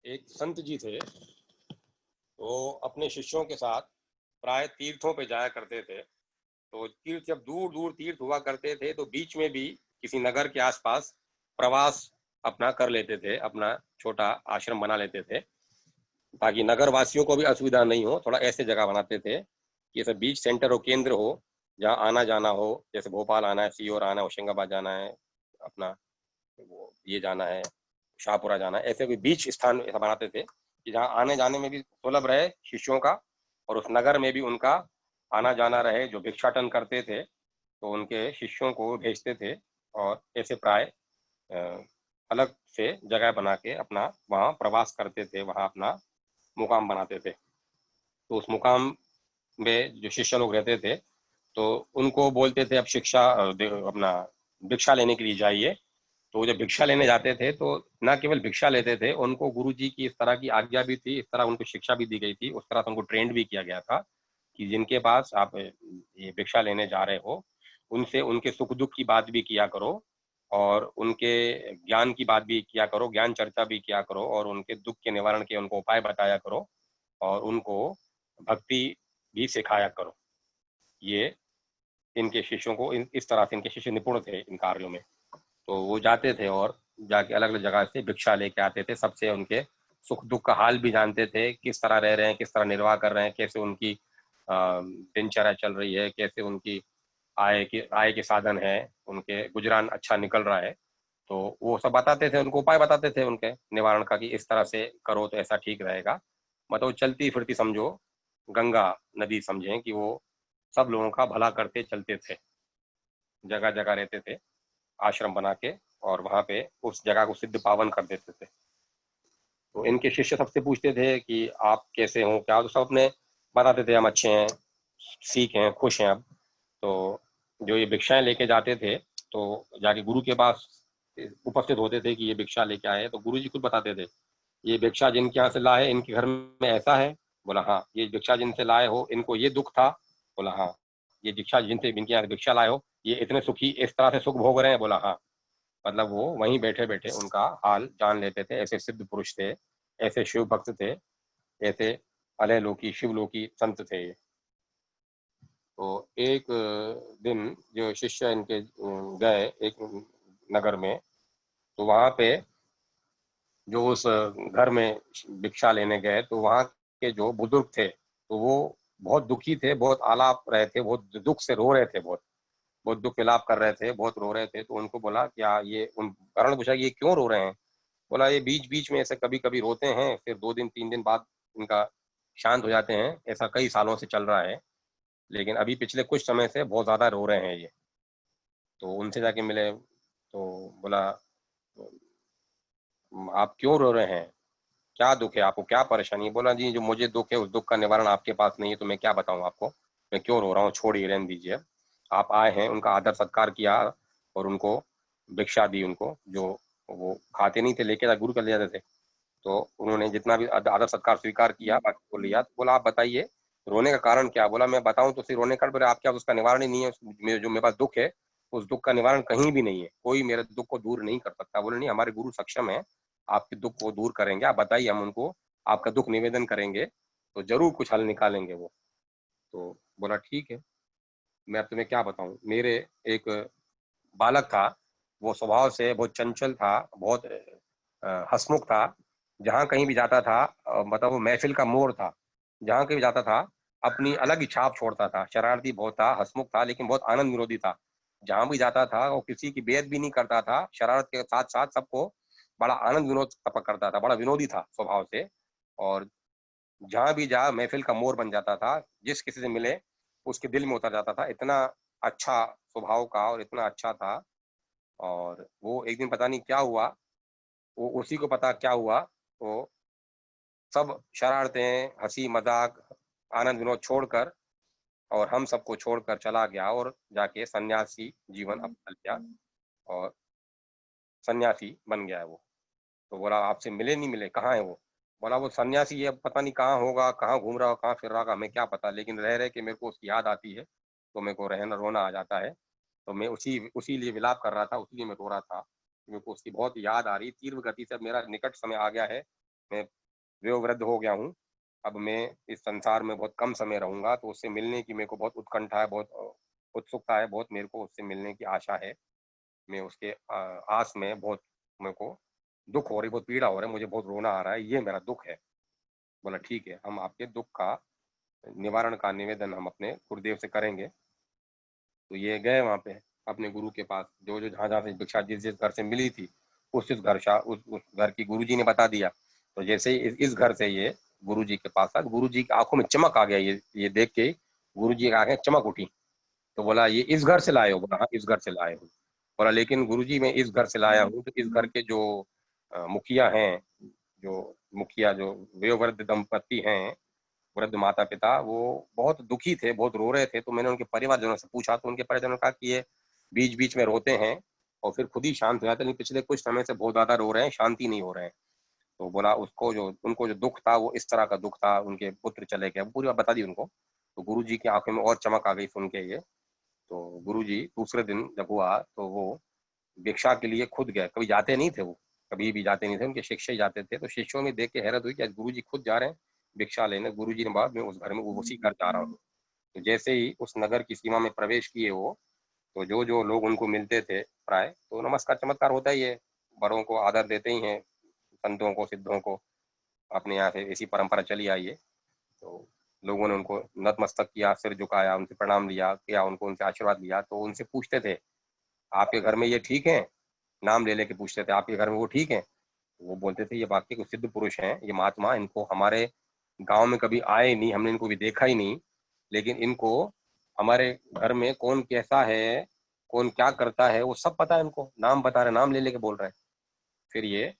एक संत जी थे। वो अपने शिष्यों के साथ प्राय तीर्थों पे जाया करते थे। तो तीर्थ जब दूर दूर तीर्थ हुआ करते थे तो बीच में भी किसी नगर के आसपास प्रवास अपना कर लेते थे, अपना छोटा आश्रम बना लेते थे ताकि नगर वासियों को भी असुविधा नहीं हो। थोड़ा ऐसे जगह बनाते थे कि ऐसा बीच सेंटर हो, केंद्र हो, जहाँ आना जाना हो। जैसे भोपाल आना है, सीहोर आना है, होशंगाबाद जाना है, अपना वो ये जाना है, शाहपुरा जाना है, ऐसे कोई बीच स्थान ऐसा बनाते थे कि जहाँ आने जाने में भी सुलभ रहे शिष्यों का, और उस नगर में भी उनका आना जाना रहे। जो भिक्षाटन करते थे तो उनके शिष्यों को भेजते थे, और ऐसे प्राय अलग से जगह बना के अपना वहाँ प्रवास करते थे, वहाँ अपना मुकाम बनाते थे। तो उस मुकाम में जो शिष्य लोग रहते थे तो उनको बोलते थे अब शिक्षा अपना भिक्षा लेने के लिए जाइए। तो जब भिक्षा लेने जाते थे तो न केवल भिक्षा लेते थे, उनको गुरु जी की इस तरह की आज्ञा भी थी, इस तरह उनको शिक्षा भी दी गई थी, उस तरह से उनको ट्रेंड भी किया गया था कि जिनके पास आप ये भिक्षा लेने जा रहे हो उनसे उनके सुख दुख की बात भी किया करो, और उनके ज्ञान की बात भी किया करो, ज्ञान चर्चा भी किया करो, और उनके दुख के निवारण के उनको उपाय बताया करो, और उनको भक्ति भी सिखाया करो। ये इनके शिष्यों को इस तरह से, इनके शिष्य निपुण थे इन कार्यों में। तो वो जाते थे और जाके अलग अलग जगह से भिक्षा लेके आते थे, सबसे उनके सुख दुख का हाल भी जानते थे, किस तरह रह रहे हैं, किस तरह निर्वाह कर रहे हैं, कैसे उनकी दिनचर्या चल रही है, कैसे उनकी आय के साधन है, उनके गुजरान अच्छा निकल रहा है। तो वो सब बताते थे, उनको उपाय बताते थे उनके निवारण का कि इस तरह से करो तो ऐसा ठीक रहेगा। मतलब चलती फिरती समझो गंगा नदी समझें कि वो सब लोगों का भला करते चलते थे, जगह जगह रहते थे आश्रम बना के, और वहां पे उस जगह को सिद्ध पावन कर देते थे। तो इनके शिष्य सबसे पूछते थे कि आप कैसे हो, क्या हो, तो सब अपने बताते थे हम अच्छे हैं, ठीक हैं, खुश हैं अब। तो जो ये भिक्षाएं लेके जाते थे तो जाके गुरु के पास उपस्थित होते थे कि ये भिक्षा लेके आए हैं, तो गुरु जी खुद बताते थे ये भिक्षा जिनके यहाँ से लाए इनके घर में ऐसा है। बोला हाँ। ये भिक्षा जिनसे लाए हो इनको ये दुख था। बोला हाँ। ये भिक्षा जिनसे इनके यहाँ से भिक्षा लाए हो ये इतने सुखी इस तरह से सुख भोग रहे हैं। बोला हाँ। मतलब वो वहीं बैठे बैठे उनका हाल जान लेते थे। ऐसे सिद्ध पुरुष थे, ऐसे शिव भक्त थे, ऐसे अलयलोकी शिवलोकी संत थे ये। तो एक दिन जो शिष्य इनके गए एक नगर में, तो वहां पे जो उस घर में भिक्षा लेने गए तो वहां के जो बुजुर्ग थे तो वो बहुत दुखी थे, बहुत आलाप रहे थे, बहुत दुख से रो रहे थे, बहुत दुख विलाप कर रहे थे, बहुत रो रहे थे। तो उनको बोला क्या ये, उन कारण पूछा कि ये क्यों रो रहे हैं। बोला ये बीच बीच में ऐसे कभी कभी रोते हैं, फिर 2 दिन 3 दिन बाद इनका शांत हो जाते हैं, ऐसा कई सालों से चल रहा है, लेकिन अभी पिछले कुछ समय से बहुत ज्यादा रो रहे हैं ये। तो उनसे जाके मिले तो बोला आप क्यों रो रहे हैं, क्या दुख है आपको, क्या परेशानी है। बोला जी जो मुझे दुख है उस दुख का निवारण आपके पास नहीं है, तो मैं क्या बताऊं आपको, मैं क्यों रो रहा हूँ, छोड़िए, रहने दीजिए। आप आए हैं, उनका आदर सत्कार किया और उनको भिक्षा दी, उनको जो वो खाते नहीं थे लेके गुरु कर ले जाते थे, तो उन्होंने जितना भी आदर सत्कार स्वीकार किया बाकी को लिया। तो बोला आप बताइए रोने का कारण क्या। बोला मैं बताऊं तो सिर्फ रोने का, बोले आपके पास उसका निवारण ही नहीं है, जो मेरे पास दुख है उस दुख का निवारण कहीं भी नहीं है, कोई मेरे दुख को दूर नहीं कर सकता। बोले नहीं, हमारे गुरु सक्षम है, आपके दुख को दूर करेंगे, आप बताइए, हम उनको आपका दुख निवेदन करेंगे तो जरूर कुछ हल निकालेंगे वो। तो बोला ठीक है, मैं अब तुम्हें क्या बताऊं। मेरे एक बालक था, वो स्वभाव से बहुत चंचल था, बहुत हंसमुख था, जहाँ कहीं भी जाता था मतलब वो महफिल का मोर था, जहाँ कहीं भी जाता था अपनी अलग ही छाप छोड़ता था। शरारती बहुत था, हंसमुख था, लेकिन बहुत आनंद विरोधी था। जहाँ भी जाता था वो किसी की बेइज्जती भी नहीं करता था, शरारत के साथ साथ सबको बड़ा आनंद विनोद करता था, बड़ा विनोदी था स्वभाव से। और जहाँ भी जा महफिल का मोर बन जाता था, जिस किसी से मिले उसके दिल में उतर जाता था, इतना अच्छा स्वभाव का और इतना अच्छा था। और वो एक दिन पता नहीं क्या हुआ, वो उसी को पता क्या हुआ, वो सब शरारतें, हंसी मजाक, आनंद विनोद छोड़कर और हम सबको छोड़कर चला गया और जाके सन्यासी जीवन अपना लिया, और सन्यासी बन गया है वो। तो बोला आपसे मिले नहीं मिले, कहाँ है वो। बोला वो सन्यासी ये अब पता नहीं कहाँ होगा, कहाँ घूम रहा होगा, कहाँ फिर रहा होगा, हमें क्या पता, लेकिन रह रहे कि मेरे को उसकी याद आती है तो मेरे को रहना रोना आ जाता है। तो मैं उसी उसी लिए विलाप कर रहा था, उसी लिए मैं रो रहा था, मेरे को उसकी बहुत याद आ रही, तीव्र गति से अब मेरा निकट समय आ गया है मैं वयोवृद्ध हो गया हूँ, अब मैं इस संसार में बहुत कम समय रहूँगा, तो उससे मिलने की मेरे को बहुत उत्कंठा है, बहुत उत्सुकता है, बहुत मेरे को उससे मिलने की आशा है। मैं उसके आस में बहुत मेरे को दुःख हो रही, बहुत पीड़ा हो रहा है, मुझे बहुत रोना आ रहा है, ये मेरा दुःख है। बोला ठीक है, हम आपके दुःख का निवारण का निवेदन हम अपने गुरुदेव से करेंगे। तो ये गए वहाँ पे अपने गुरु के पास, जो जहाँ-जहाँ से भिक्षा जिस घर से मिली थी, उस उस घर की गुरुजी ने बता दिया। तो जैसे ही इस घर से ये गुरुजी के पास आए, गुरुजी की आँखों में चमक आ गया, ये देख के गुरुजी की आँखें चमक उठी। तो बोला ये इस घर से लाए हो? बोला हाँ, इस घर से लाए हूँ। बोला लेकिन गुरुजी मैं इस घर से लाया हूँ, तो इस घर के जो मुखिया हैं, जो वयोवृद्ध दंपति हैं, वृद्ध माता-पिता, वो बहुत दुखी थे, बहुत रो रहे थे। तो मैंने उनके परिवारजनों से पूछा, तो उनके परिवारजनों ने कहा कि ये बीच-बीच में रोते हैं और फिर खुद ही शांत हो जाते हैं, लेकिन पिछले कुछ समय से बहुत ज़्यादा रो रहे हैं, शांति नहीं हो रहे हैं। तो बोला उनको जो दुःख था, वो इस तरह का दुःख था, उनके पुत्र चले गए। पूरी बात बता दी उनको। तो गुरुजी की आँखों में और चमक आ गई सुन के ये। तो गुरुजी दूसरे दिन जब हुआ, तो वो भिक्षा के लिए खुद गए। कभी जाते नहीं थे वो, कभी भी जाते नहीं थे, उनके शिष्य ही जाते थे। तो शिष्यों में देख के हैरत हुई कि आज गुरुजी खुद जा रहे हैं भिक्षा लेने। गुरुजी ने बोला मैं उस घर में उसी घर जा रहा हूँ। तो जैसे ही उस नगर की सीमा में प्रवेश किए वो, तो जो लोग उनको मिलते थे प्राय, तो नमस्कार चमत्कार होता ही है, बड़ों को आदर देते ही हैं, संतों को, सिद्धों को, अपने यहाँ से ऐसी परंपरा चली आई है। तो लोगों ने उनको नतमस्तक किया, सिर झुकाया, उनसे प्रणाम लिया किया, उनको उनसे आशीर्वाद लिया। तो उनसे पूछते थे आपके घर में ये ठीक है? नाम ले लेके पूछते थे आपके घर में वो ठीक है? वो बोलते थे ये वाकई कुछ सिद्ध पुरुष हैं, ये महात्मा, इनको हमारे गांव में कभी आए नहीं, हमने इनको भी देखा ही नहीं, लेकिन इनको हमारे घर में कौन कैसा है, कौन क्या करता है, वो सब पता है इनको, नाम बता रहे, नाम ले लेके बोल रहे हैं। फिर ये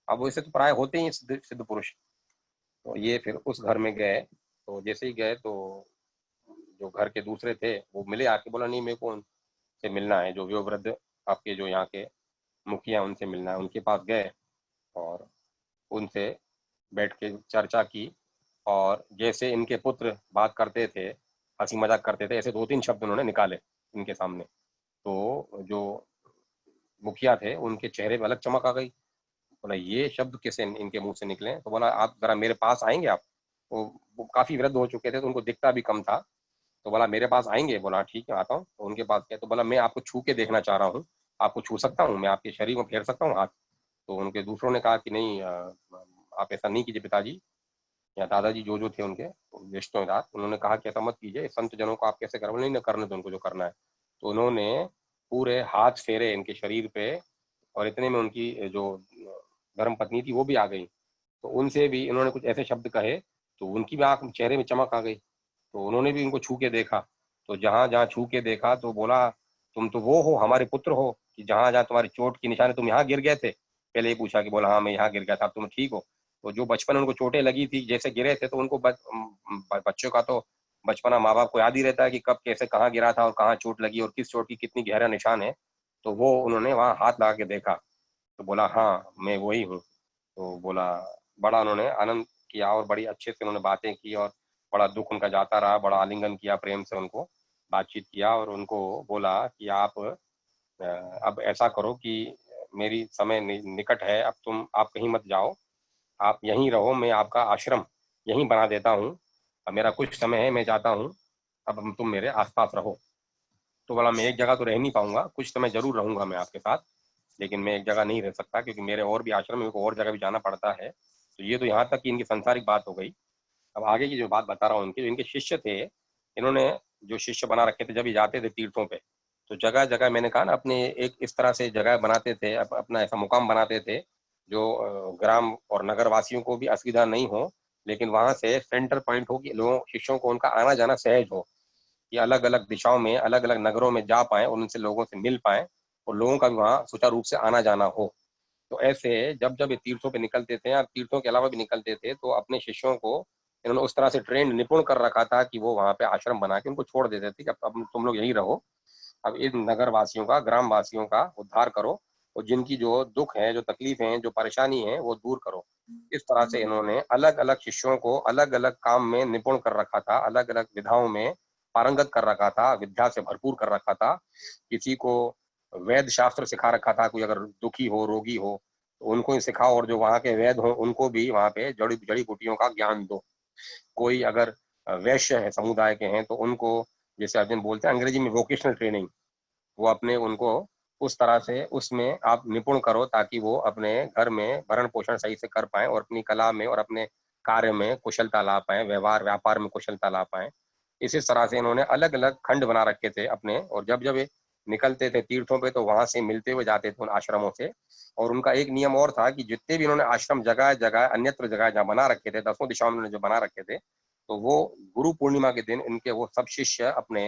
अब वैसे तो प्राय होते ही सिद्ध सिद्ध पुरुष। तो ये फिर उस घर में गए। तो जैसे ही गए, तो जो घर के दूसरे थे वो मिले आके, बोला नहीं मेरे को उनसे मिलना है, जो वयोवृद्ध आपके जो यहाँ के मुखिया, उनसे मिलना है। उनके पास गए और उनसे बैठ के चर्चा की, और जैसे इनके पुत्र बात करते थे, हंसी मजाक करते थे, ऐसे दो तीन शब्द उन्होंने निकाले इनके सामने। तो जो मुखिया थे उनके चेहरे पे अलग चमक आ गई। बोला ये शब्द कैसे इनके मुंह से निकले? तो बोला आप जरा मेरे पास आएंगे आप। वो काफी वृद्ध हो चुके थे, तो उनको दिखता भी कम था। तो बोला मेरे पास आएंगे? बोला ठीक है आता हूँ। तो उनके पास गया, तो बोला मैं आपको छू के देखना चाह रहा हूँ, आपको छू सकता हूँ, मैं आपके शरीर में फेर सकता हूँ हाथ? तो उनके दूसरों ने कहा कि नहीं, आप ऐसा नहीं कीजिए पिताजी या दादाजी, जो थे उनके रिश्तेदार, उन्होंने कहा कि ऐसा मत कीजिए, संत जनों को आप कैसे करोगे? नहीं, ना करने दो उनको जो करना है। तो उन्होंने पूरे हाथ फेरे इनके शरीर पे, और इतने में उनकी जो धर्म पत्नी थी वो भी आ गई। तो उनसे भी इन्होंने कुछ ऐसे शब्द कहे, तो उनकी भी आंख चेहरे में चमक आ गई। तो उन्होंने भी इनको छू के देखा। तो जहां जहां छू के देखा, तो बोला तुम तो वो हो, हमारे पुत्र हो, कि जहां जहां तुम्हारी चोट की निशान है, तुम यहाँ गिर गए थे? पहले ही पूछा कि बोला हाँ मैं यहाँ गिर गया था, अब तुम ठीक हो? तो जो बचपन में उनको चोटें लगी थी, जैसे गिरे थे, तो उनको बच्चों का तो बचपना माँ बाप को याद ही रहता है कि कब कैसे कहाँ गिरा था और कहाँ चोट लगी और किस चोट की कितनी गहरा निशान है। तो वो उन्होंने वहां हाथ लगा के देखा। तो बोला हाँ मैं वही हूँ। तो बोला बड़ा उन्होंने आनंद किया और बड़ी अच्छे से उन्होंने बातें की, और बड़ा दुख उनका जाता रहा, बड़ा आलिंगन किया, प्रेम से उनको बातचीत किया, और उनको बोला कि आप अब ऐसा करो कि मेरी समय निकट है, अब आप कहीं मत जाओ, आप यहीं रहो, मैं आपका आश्रम यहीं बना देता हूँ, अब मेरा कुछ समय है, मैं चाहता हूँ अब तुम मेरे आसपास रहो। तो बोला मैं एक जगह तो रह नहीं पाऊंगा, कुछ समय जरूर रहूंगा मैं आपके साथ, लेकिन मैं एक जगह नहीं रह सकता, क्योंकि मेरे और भी आश्रम, मेरे को और जगह भी जाना पड़ता है। तो ये तो यहाँ तक कि इनकी सांसारिक बात हो गई। अब आगे की जो बात बता रहा हूँ, उनके जो इनके शिष्य थे, इन्होंने जो शिष्य बना रखे थे, जब ये जाते थे तीर्थों पे, तो जगह जगह मैंने कहा ना, अपने एक इस तरह से जगह बनाते थे, अपना ऐसा मुकाम बनाते थे जो ग्राम और नगर वासियों को भी असुविधा नहीं हो, लेकिन वहां से सेंटर पॉइंट हो कि लोगों शिष्यों को उनका आना जाना सहज हो, कि अलग अलग दिशाओं में, अलग अलग नगरों में जा पाए और उनसे लोगों से मिल पाए, और लोगों का भी वहाँ सुचारू रूप से आना जाना हो। तो ऐसे जब जब ये तीर्थों पे निकलते थे, या तीर्थों के अलावा भी निकलते थे, तो अपने शिष्यों को इन्होंने उस तरह से ट्रेंड निपुण कर रखा था कि वो वहां पे आश्रम बना के उनको छोड़ देते थे कि अब तुम लोग यहीं रहो, अब इन नगर वासियों का, ग्राम वासियों का उद्धार करो, और जिनकी जो दुख है, जो तकलीफ है, जो परेशानी है, वो दूर करो। इस तरह से इन्होंने अलग अलग शिष्यों को अलग अलग काम में निपुण कर रखा था, अलग अलग विधाओं में पारंगत कर रखा था, विद्या से भरपूर कर रखा था। किसी को वैद्य शास्त्र सिखा रखा था, कोई अगर दुखी हो, रोगी हो, तो उनको ही सिखाओ, और जो वहाँ के वैद्य हो उनको भी वहाँ पे जड़ी जड़ी बूटियों का ज्ञान दो। कोई अगर वैश्य है, समुदाय के हैं, तो उनको, जैसे अर्जुन बोलते हैं अंग्रेजी में, वोकेशनल ट्रेनिंग, वो अपने उनको उस तरह से उसमें आप निपुण करो, ताकि वो अपने घर में भरण पोषण सही से कर पाए और अपनी कला में और अपने कार्य में कुशलता ला पाए, व्यवहार व्यापार में कुशलता ला पाए। इसी तरह से इन्होंने अलग अलग खंड बना रखे थे अपने, और जब जब ये निकलते थे तीर्थों पे तो वहां से मिलते हुए जाते थे उन आश्रमों से। और उनका एक नियम और था कि जितने भी इन्होंने आश्रम जगह जगह अन्यत्र जगह जहाँ बना रखे थे, 10 दिशाओं में जो बना रखे थे, तो वो गुरु पूर्णिमा के दिन इनके वो सब शिष्य अपने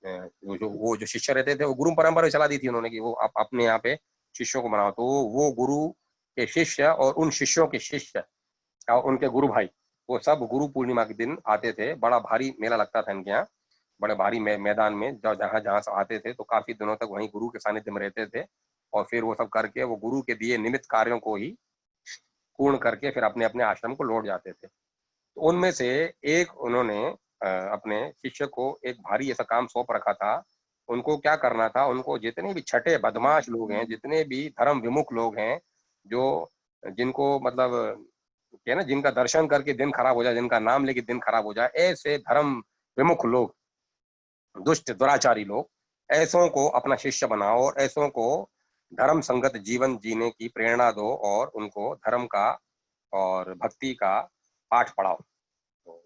वो जो शिष्य रहते थे, वो गुरु परंपरा चला दी थी उन्होंने कि वो अपने यहाँ पे शिष्यों को बनाओ। तो वो गुरु के शिष्य और उन शिष्यों के शिष्य और उनके गुरु भाई, वो सब गुरु पूर्णिमा के दिन आते थे। बड़ा भारी मेला लगता था इनके यहाँ, बड़े भारी मैदान में, जहाँ जहाँ से आते थे, तो काफी दिनों तक वहीं गुरु के सानिध्य में रहते थे। और फिर वो सब करके वो गुरु के दिए निमित्त कार्यों को ही पूर्ण करके फिर अपने अपने आश्रम को लौट जाते थे। तो उनमें से एक उन्होंने अपने शिष्य को एक भारी ऐसा काम सौंप रखा था। उनको क्या करना था, उनको जितने भी छठे बदमाश लोग हैं, जितने भी धर्म विमुख लोग हैं, जो जिनको मतलब क्या है ना, जिनका दर्शन करके दिन खराब हो जाए, जिनका नाम लेके दिन खराब हो जाए, ऐसे धर्म विमुख लोग, दुष्ट दुराचारी लोग, ऐसों को अपना शिष्य बनाओ और ऐसों को धर्म संगत जीवन जीने की प्रेरणा दो और उनको धर्म का और भक्ति का पाठ पढ़ाओ। तो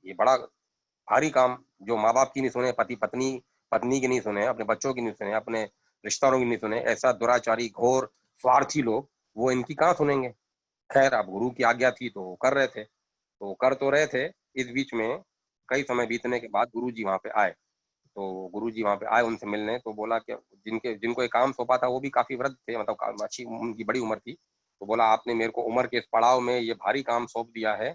ये बड़ा भारी काम, जो माँ बाप की नहीं सुने, पति पत्नी पत्नी की नहीं सुने, अपने बच्चों की नहीं सुने, अपने रिश्तेदारों की नहीं सुने, ऐसा दुराचारी घोर स्वार्थी लोग, वो इनकी कहाँ सुनेंगे। खैर, अब गुरु की आज्ञा थी तो कर रहे थे, तो कर तो रहे थे। इस बीच में कई समय बीतने के बाद गुरु जी वहाँ पे आए। तो गुरु जी वहाँ पे आए उनसे मिलने, तो बोला कि जिनको ये काम सौंपा था वो भी काफी वृद्ध थे, मतलब अच्छी उनकी बड़ी उम्र थी। तो बोला, आपने मेरे को उम्र के इस पड़ाव में ये भारी काम सौंप दिया है,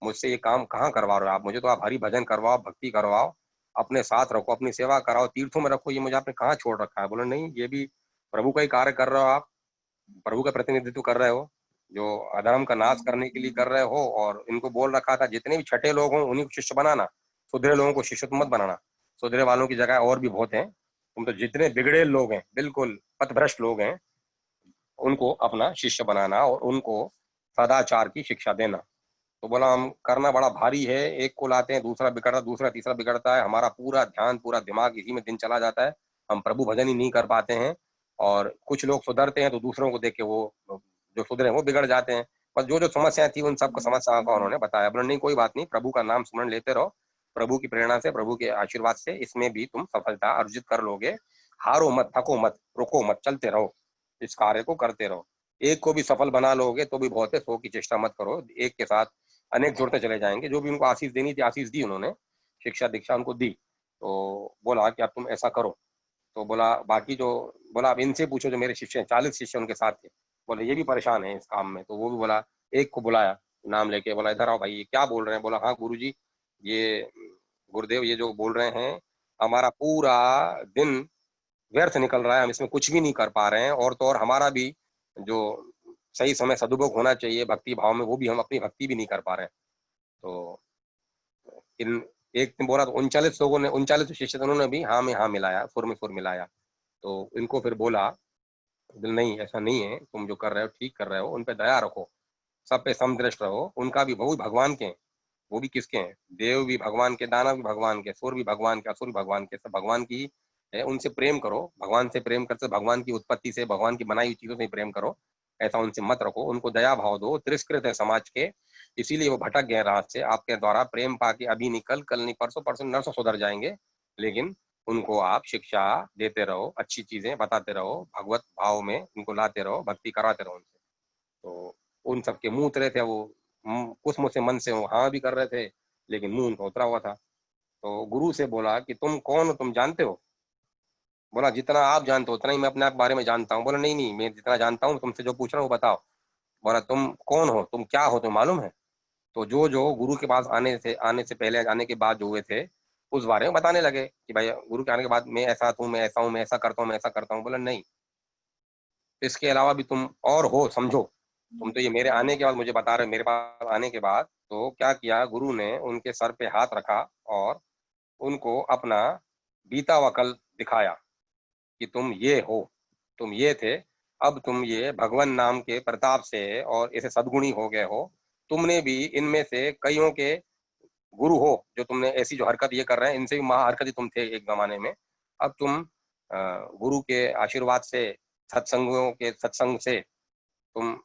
मुझसे ये काम कहाँ करवा रहे हो आप, मुझे तो आप हरि भजन करवाओ, भक्ति करवाओ, अपने साथ रखो, अपनी सेवा कराओ, तीर्थों में रखो, ये मुझे आपने कहाँ छोड़ रखा है। बोला, नहीं, ये भी प्रभु का ही कार्य कर रहे हो आप, प्रभु का प्रतिनिधित्व कर रहे हो, जो अधर्म का नाश करने के लिए कर रहे हो। और इनको बोल रखा था जितने भी छठे लोग हों उन्हीं को शिष्य बनाना, सुधरे लोगों को शिष्य मत बनाना, सुधरे वालों की जगह और भी बहुत हैं, तुम तो जितने बिगड़े लोग हैं, बिल्कुल पथभ्रष्ट लोग हैं, उनको अपना शिष्य बनाना और उनको सदाचार की शिक्षा देना। तो बोला, हम करना बड़ा भारी है, एक को लाते हैं, दूसरा बिगड़ता, दूसरा तीसरा बिगड़ता है, हमारा पूरा ध्यान पूरा दिमाग इसी में दिन चला जाता है, हम प्रभु भजन ही नहीं कर पाते हैं। और कुछ लोग सुधरते हैं तो दूसरों को देख के वो जो सुधरे वो बिगड़ जाते हैं। बस जो जो समस्याएं थी उन सबको समस्या का उन्होंने बताया। बोला, नहीं कोई बात नहीं, प्रभु का नाम स्मरण लेते रहो, प्रभु की प्रेरणा से, प्रभु के आशीर्वाद से इसमें भी तुम सफलता अर्जित कर लोगे। हारो मत, थको मत, रुको मत, चलते रहो, इस कार्य को करते रहो। एक को भी सफल बना लोगे तो भी बहुत है, 100 की चेष्टा मत करो, एक के साथ अनेक जुड़ते चले जाएंगे। जो भी उनको आशीष देनी थी आशीष दी उन्होंने, शिक्षा दीक्षा उनको दी। तो बोला कि अब तुम ऐसा करो। तो बोला, बाकी जो, बोला अब इनसे पूछो जो मेरे शिष्य हैं, 40 शिष्य उनके साथ थे, बोले ये भी परेशान है इस काम में। तो वो भी बोला, एक को बुलाया नाम लेके, बोला इधर आओ भाई, ये क्या बोल रहे हैं। बोला, हाँ गुरुजी, ये गुरुदेव ये जो बोल रहे हैं, हमारा पूरा दिन व्यर्थ निकल रहा है, हम इसमें कुछ भी नहीं कर पा रहे हैं, और तो और हमारा भी जो सही समय सदुपयोग होना चाहिए भक्ति भाव में, वो भी हम अपनी भक्ति भी नहीं कर पा रहे हैं। तो इन एक ने बोला, तो 39 लोगों ने, 39 शिष्य उन्होंने भी हाँ में हाँ मिलाया, सुर में सुर मिलाया। तो इनको फिर बोला, नहीं ऐसा नहीं है, तुम जो कर रहे हो ठीक कर रहे हो, उन पे दया रखो, सब पे समदृष्ट रहो, उनका भी, वो भी भगवान के हैं, वो भी किसके हैं, देव भी भगवान के, दानव भी भगवान के, सुर भी भगवान के, असुर भी भगवान के, सब भगवान की है। उनसे प्रेम करो, भगवान से प्रेम करते, भगवान की उत्पत्ति से, भगवान की बनाई हुई चीजों से प्रेम करो, ऐसा उनसे मत रखो, उनको दया भाव दो, तिरस्कृत है समाज के, इसीलिए वो भटक गए रात से, आपके द्वारा प्रेम पाके अभी नहीं, कल कल नहीं, परसों परसों नरसों सुधर जाएंगे। लेकिन उनको आप शिक्षा देते रहो, अच्छी चीजें बताते रहो, भगवत भाव में उनको लाते रहो, भक्ति कराते रहो उनसे। तो उन सबके मुंह उतरे थे, वो कुछ मुँह से मन से वो हाँ भी कर रहे थे, लेकिन मुंह उनका उतरा हुआ था। तो गुरु से बोला कि तुम कौन हो, तुम जानते हो। बोला, जितना आप जानते हो उतना ही मैं अपने आप बारे में जानता हूँ। बोला, नहीं नहीं, मैं जितना जानता हूँ तुमसे जो पूछ रहा हूँ वो बताओ। बोला, तुम कौन हो, तुम क्या हो, तुम मालूम है। तो जो जो गुरु के पास आने से पहले, आने के बाद जो हुए थे, उस बारे में बताने लगे कि भाई गुरु के आने के बाद मैं ऐसा हूँ, मैं ऐसा हूँ, मैं ऐसा करता हूँ, मैं ऐसा करता हूँ। बोला, नहीं, इसके अलावा भी तुम और हो, समझो। तुम तो ये मेरे आने के बाद मुझे बता रहे हो, मेरे पास आने के बाद। तो क्या किया, गुरु ने उनके सर पे हाथ रखा और उनको अपना बीता हुआ कल दिखाया कि तुम ये हो, तुम ये थे, अब तुम ये भगवान नाम के प्रताप से और ऐसे सद्गुणी हो गए हो, तुमने भी इनमें से कईयों के गुरु हो, जो तुमने ऐसी जो हरकत ये कर रहे हैं, इनसे भी महा हरकत ही तुम थे एक जमाने में। अब तुम गुरु के आशीर्वाद से, सत्संगों के सत्संग से तुम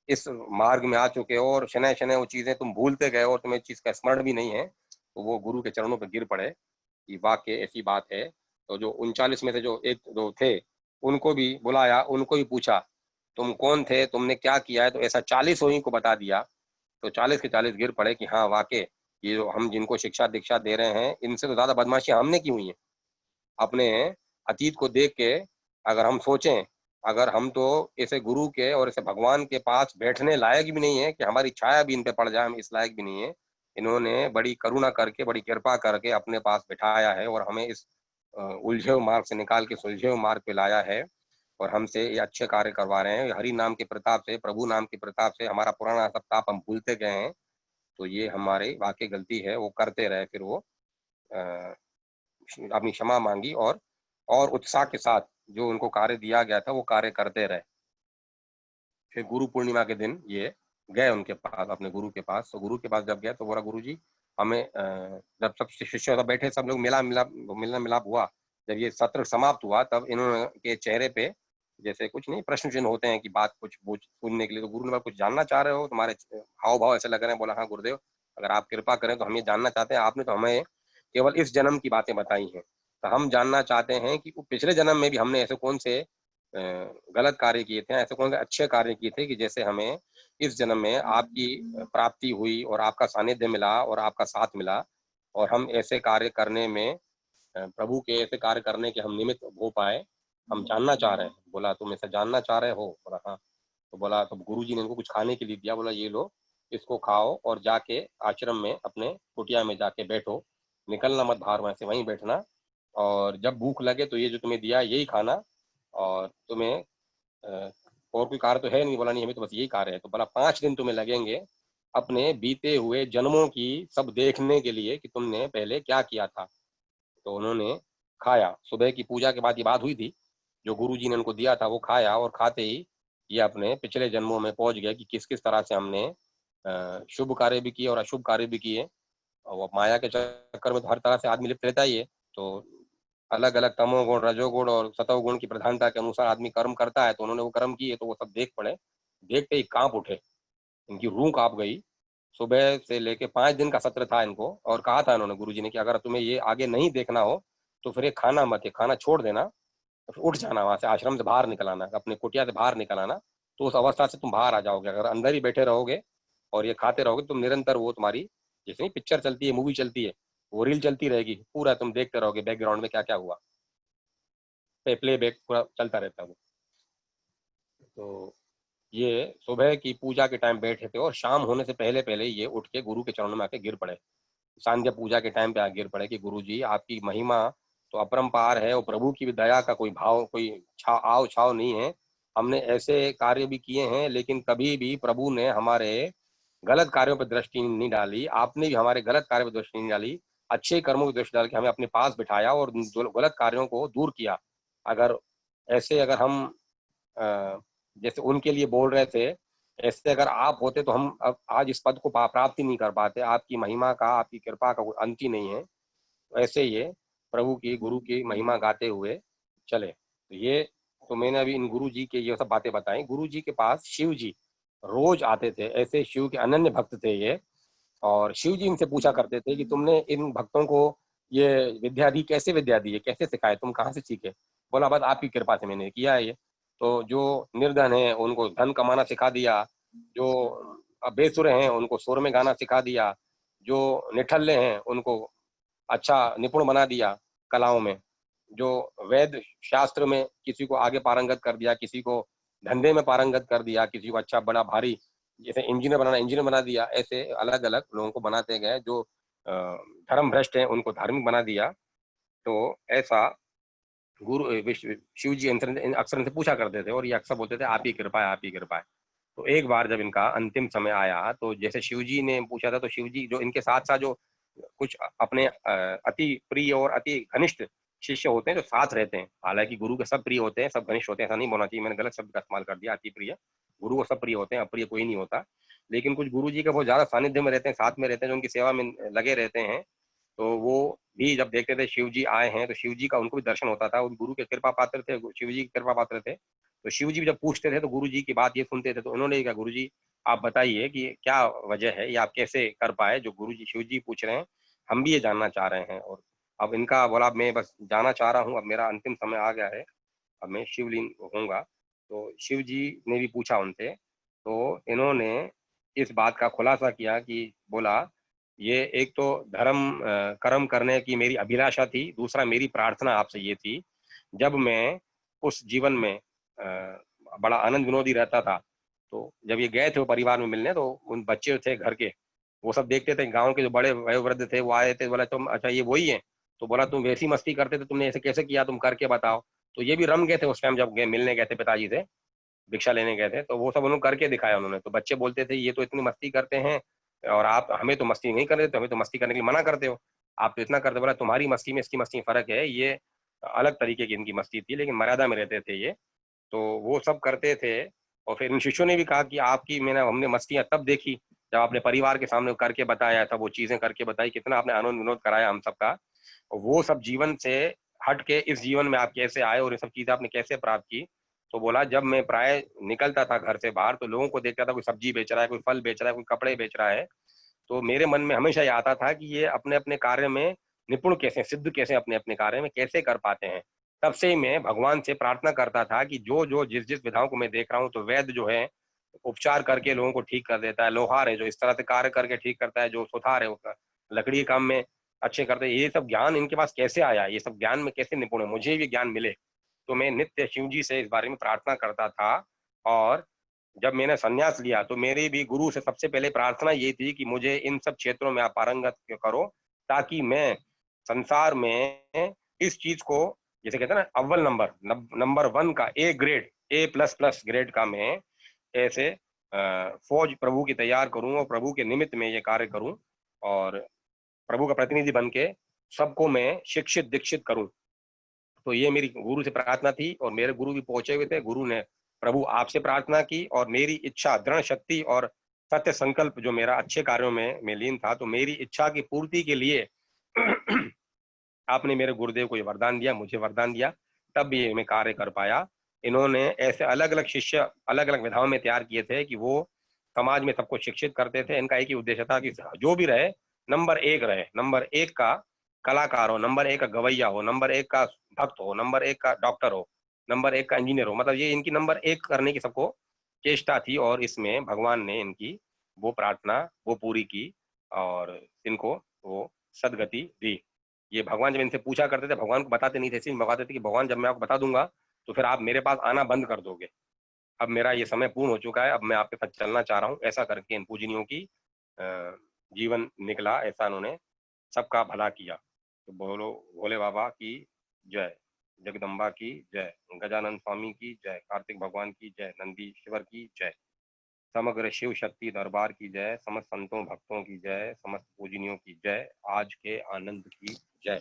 इस मार्ग में आ चुके हो और शनै शनै वो चीजें तुम भूलते गए और तुम्हें चीज का स्मरण भी नहीं है, तो वो गुरु के चरणों पर गिर पड़े कि वाकई ऐसी बात है। तो जो 39 में से जो एक दो थे, उनको भी बुलाया, उनको भी पूछा तुम कौन थे, तुमने क्या किया है, तो ऐसा 40 ही को बता दिया। तो 40 के 40 गिर पड़े कि हाँ वाकई ये जो हम जिनको शिक्षा दीक्षा दे रहे हैं, इनसे तो ज्यादा बदमाशी हमने की हुई है। अपने अतीत को देख के अगर हम सोचें, अगर हम तो ऐसे गुरु के और ऐसे भगवान के पास बैठने लायक भी नहीं है कि हमारी छाया भी इन पे पड़ जाए, हम इस लायक भी नहीं है। इन्होंने बड़ी करुणा करके, बड़ी कृपा करके अपने पास बिठाया है और हमें इस उलझे हुए मार्ग से निकाल के सुलझे हुए मार्ग पे लाया है और हमसे ये अच्छे कार्य करवा रहे हैं। हरि नाम के प्रताप से, प्रभु नाम के प्रताप से हमारा पुराना सब ताप हम भूलते गए हैं। तो ये हमारी वाकई गलती है, वो करते रहे। फिर वो अ, अपनी क्षमा मांगी और उत्साह के साथ जो उनको कार्य दिया गया था वो कार्य करते रहे। फिर गुरु पूर्णिमा के दिन ये गए उनके पास, अपने गुरु के पास। तो गुरु के पास जब गए तो बोला, गुरु जी हमें जब सब शिष्य सब बैठे, सब लोग मिलना मिलाप हुआ, जब ये सत्र समाप्त हुआ तब इन्होंने के चेहरे पे जैसे कुछ नहीं प्रश्न चिन्ह होते हैं कि बात कुछ पूछने के लिए। तो गुरु ने बोला, कुछ जानना चाह रहे हो, तुम्हारे हाव भाव ऐसे लग रहे हैं। बोला, हाँ गुरुदेव, अगर आप कृपा करें तो हम ये जानना चाहते हैं। आपने तो हमें केवल इस जन्म की बातें बताई हैं, तो हम जानना चाहते हैं कि पिछले जन्म में भी हमने ऐसे कौन से गलत कार्य किए थे, ऐसे कौन से अच्छे कार्य किए थे कि जैसे हमें इस जन्म में आपकी प्राप्ति हुई और आपका सानिध्य मिला और आपका साथ मिला, और हम ऐसे कार्य करने में, प्रभु के ऐसे कार्य करने के हम निमित्त हो पाए, हम जानना चाह रहे हैं। बोला, तुम ऐसा जानना चाह रहे हो? बोला हाँ। तो बोला, तो गुरु जी ने इनको कुछ खाने के लिए दिया। बोला, ये लो, इसको खाओ और जाके आश्रम में अपने कुटिया में जाके बैठो, निकलना मत बाहर, वहां से वहीं बैठना, और जब भूख लगे तो ये जो तुम्हें दिया यही खाना, और तुम्हें और कोई कार्य तो है नहीं। बोला, नहीं, हमें तो बस यही कार्य है। तो बोला, 5 दिन तुम्हें लगेंगे अपने बीते हुए जन्मों की सब देखने के लिए कि तुमने पहले क्या किया था। तो उन्होंने खाया, सुबह की पूजा के बाद ये बात हुई थी, जो गुरु जी ने उनको दिया था वो खाया, और खाते ही ये अपने पिछले जन्मों में पहुंच गए कि किस किस तरह से हमने शुभ कार्य भी किए और अशुभ कार्य भी किए। और वो माया के चक्कर में तो हर तरह से आदमी लिप्त रहता ही है। तो अलग अलग तमोगुण, रजोगुण और सतोगुण की प्रधानता के अनुसार आदमी कर्म करता है। तो उन्होंने वो कर्म किए, तो वो सब देख पड़े, देखते ही कांप उठे, इनकी रूह कांप गई। सुबह से लेके 5 दिन का सत्र था इनको, और कहा था इन्होंने गुरु जी ने कि अगर तुम्हें ये आगे नहीं देखना हो तो फिर ये खाना मत, ये खाना छोड़ देना, तो फिर उठ जाना, वहां से आश्रम से बाहर निकल आना, अपने कुटिया से बाहर निकल आना। तो उस अवस्था से तुम बाहर आ जाओगे। अगर अंदर ही बैठे रहोगे और ये खाते रहोगे, तुम निरंतर वो तुम्हारी जैसे पिक्चर चलती है, मूवी चलती है, वो रील चलती रहेगी, पूरा तुम देखते रहोगे बैकग्राउंड में क्या क्या हुआ, प्ले बैक पूरा चलता रहता है वो। तो ये सुबह की पूजा के टाइम बैठे थे और शाम होने से पहले पहले ये उठ के गुरु के चरणों में आके गिर पड़े। सांध्य पूजा के टाइम पे आके गिर पड़े कि गुरु जी आपकी महिमा तो अपरंपार है, और प्रभु की भी दया का कोई भाव, कोई आव छाव नहीं है। हमने ऐसे कार्य भी किए हैं, लेकिन कभी भी प्रभु ने हमारे गलत कार्यों पर दृष्टि नहीं डाली, आपने भी हमारे गलत कार्यों पर दृष्टि नहीं डाली। अच्छे कर्मों की दृष्टि डाल के हमें अपने पास बिठाया और गलत कार्यों को दूर किया। अगर ऐसे अगर हम अ, जैसे उनके लिए बोल रहे थे, ऐसे अगर आप होते तो हम अब आज इस पद को प्राप्त ही नहीं कर पाते। आपकी महिमा का, आपकी कृपा का कोई अंत ही नहीं है। तो ऐसे ये प्रभु की, गुरु की महिमा गाते हुए चले। तो ये, तो मैंने अभी इन गुरु जी के ये सब बातें बताई। गुरु जी के पास शिव जी रोज आते थे, ऐसे शिव के अनन्य भक्त थे ये। और शिव जी इनसे पूछा करते थे कि तुमने इन भक्तों को ये विद्या दी, कैसे विद्या दी है, कैसे सिखाए, तुम कहाँ से सीखे? बोला, बस आपकी कृपा से मैंने किया है ये। तो जो निर्धन है उनको धन कमाना सिखा दिया, जो बेसुरे हैं उनको सुर में गाना सिखा दिया, जो निठल्ले हैं उनको अच्छा निपुण बना दिया कलाओं में, जो वेद शास्त्र में किसी को आगे पारंगत कर दिया, किसी को धंधे में पारंगत कर दिया, किसी को अच्छा बड़ा भारी जैसे इंजीनियर बना दिया। ऐसे अलग अलग लोगों को बनाते गए। जो धर्म भ्रष्ट हैं उनको धार्मिक बना दिया। तो ऐसा गुरु शिव जी अक्सर इनसे पूछा करते थे, और ये अक्सर बोलते थे आप ही कृपा है, आप ही कृपा है। तो एक बार जब इनका अंतिम समय आया, तो जैसे शिव जी ने पूछा था, तो शिव जी जो इनके साथ साथ जो कुछ अपने अति प्रिय और अति घनिष्ठ शिष्य होते हैं जो साथ रहते हैं। हालांकि गुरु के सब प्रिय होते हैं, सब घनिष्ठ होते हैं, ऐसा नहीं बोलना चाहिए, मैंने गलत शब्द का इस्तेमाल कर दिया, अति प्रिय। गुरु को सब प्रिय होते हैं, अप्रिय कोई नहीं होता। लेकिन कुछ गुरु जी के बहुत ज्यादा सानिध्य में रहते हैं, साथ में रहते हैं, जो उनकी सेवा में लगे रहते हैं। तो वो भी जब देखते थे शिव जी आए हैं तो शिव जी का उनको भी दर्शन होता था। उन गुरु के कृपा पात्र थे, शिव जी की कृपा पात्र थे। तो शिव जी जब पूछते थे तो गुरु जी की बात ये सुनते थे। तो उन्होंने कहा, गुरु जी आप बताइए कि क्या वजह है, ये आप कैसे कर पाए जो गुरु जी शिव जी पूछ रहे हैं, हम भी ये जानना चाह रहे हैं। और अब इनका बोला, मैं बस जाना चाह रहा हूँ, अब मेरा अंतिम समय आ गया है, अब मैं शिवलिंग होऊंगा। तो शिव जी ने भी पूछा उनसे, तो इन्होंने इस बात का खुलासा किया कि बोला, ये एक तो धर्म कर्म करने की मेरी अभिलाषा थी, दूसरा मेरी प्रार्थना आपसे ये थी, जब मैं उस जीवन में बड़ा आनंद विनोदी रहता था, तो जब ये गए थे वो परिवार में मिलने, तो उन बच्चे थे घर के, वो सब देखते थे, गांव के जो बड़े वयोवृद्ध थे वो आए थे, बोला तुम अच्छा ये वही है? तो बोला तुम वैसी मस्ती करते थे, तुमने ऐसे कैसे किया, तुम करके बताओ। तो ये भी रम गए थे उस टाइम, जब गए मिलने गए थे पिताजी से, भिक्षा लेने गए थे, तो वो सब उन्होंने करके दिखाया उन्होंने। तो बच्चे बोलते थे ये तो इतनी मस्ती करते हैं, और आप हमें तो मस्ती नहीं कर रहे, तो हमें तो मस्ती करने के लिए मना करते हो, आप तो इतना करते। बोला तुम्हारी मस्ती में इसकी मस्ती में फर्क है, ये अलग तरीके की इनकी मस्ती थी, लेकिन मर्यादा में रहते थे ये। तो वो सब करते थे। और फिर इन शिष्यों ने भी कहा कि आपकी मैंने हमने मस्तियां तब देखी जब आपने परिवार के सामने करके बताया था, वो चीजें करके बताई, कितना आपने आनंद विनोद कराया हम सबका। और वो सब जीवन से हट के इस जीवन में आप कैसे आए और ये सब चीजें आपने कैसे प्राप्त की। तो बोला जब मैं प्राय निकलता था घर से बाहर, तो लोगों को देखता था, कोई सब्जी बेच रहा है, कोई फल बेच रहा है, कोई कपड़े बेच रहा है, तो मेरे मन में हमेशा ये आता था कि ये अपने अपने कार्य में निपुण कैसे, सिद्ध कैसे, अपने अपने कार्य में कैसे कर पाते हैं। तब से ही मैं भगवान से प्रार्थना करता था कि जो जो जिस जिस विधाओं को मैं देख रहा हूँ, तो वैद्य जो है उपचार करके लोगों को ठीक कर देता है, लोहार है जो इस तरह से कार्य करके ठीक करता है, जो सुथार है उसका लकड़ी के काम में अच्छे करते हैं, ये सब ज्ञान इनके पास कैसे आया, ये सब ज्ञान में कैसे निपुण है, मुझे भी ज्ञान मिले। तो मैं नित्य शिव जी से इस बारे में प्रार्थना करता था। और जब मैंने संन्यास लिया तो मेरी भी गुरु से सबसे पहले प्रार्थना ये थी कि मुझे इन सब क्षेत्रों में आप पारंगत करो, ताकि मैं संसार में इस चीज को, जैसे कहते हैं ना अव्वल नंबर, नंबर वन का A grade, A plus plus grade का मैं ऐसे फौज प्रभु की तैयार करूं, और प्रभु के निमित्त में ये कार्य करूं, और प्रभु का प्रतिनिधि बन के सबको मैं शिक्षित दीक्षित करूं। तो ये मेरी गुरु से प्रार्थना थी, और मेरे गुरु भी पहुंचे हुए थे। गुरु ने प्रभु आपसे प्रार्थना की, और मेरी इच्छा, दृढ़ शक्ति और सत्य संकल्प जो मेरा अच्छे कार्यों में लीन था, तो मेरी इच्छा की पूर्ति के लिए आपने मेरे गुरुदेव को ये वरदान दिया, मुझे वरदान दिया, तब ये मैं कार्य कर पाया। इन्होंने ऐसे अलग अलग शिष्य अलग अलग विधाओं में तैयार किए थे कि वो समाज में सबको शिक्षित करते थे। इनका एक ही उद्देश्य था कि जो भी रहे नंबर एक रहे, नंबर एक का कलाकार हो, नंबर एक का गवैया हो, नंबर एक का भक्त हो, नंबर एक का डॉक्टर हो, नंबर एक का इंजीनियर हो, मतलब ये इनकी नंबर एक करने की सबको चेष्टा थी। और इसमें भगवान ने इनकी वो प्रार्थना वो पूरी की, और इनको वो सदगति दी। ये भगवान जब इनसे पूछा करते थे, भगवान को बताते नहीं थे, सिर्फ बताते थे कि भगवान जब मैं आपको बता दूंगा तो फिर आप मेरे पास आना बंद कर दोगे, अब मेरा ये समय पूर्ण हो चुका है, अब मैं आपके साथ चलना चाह रहा हूँ। ऐसा करके इन पूजनियों की जीवन निकला, ऐसा उन्होंने सबका भला किया। तो बोलो भोले बाबा की जय, जगदम्बा की जय, गजानन स्वामी की जय, कार्तिक भगवान की जय, नंदीश्वर की जय, समग्र शिव शक्ति दरबार की जय, समस्त संतों भक्तों की जय, समस्त पूजनियों की जय, आज के आनंद की जय।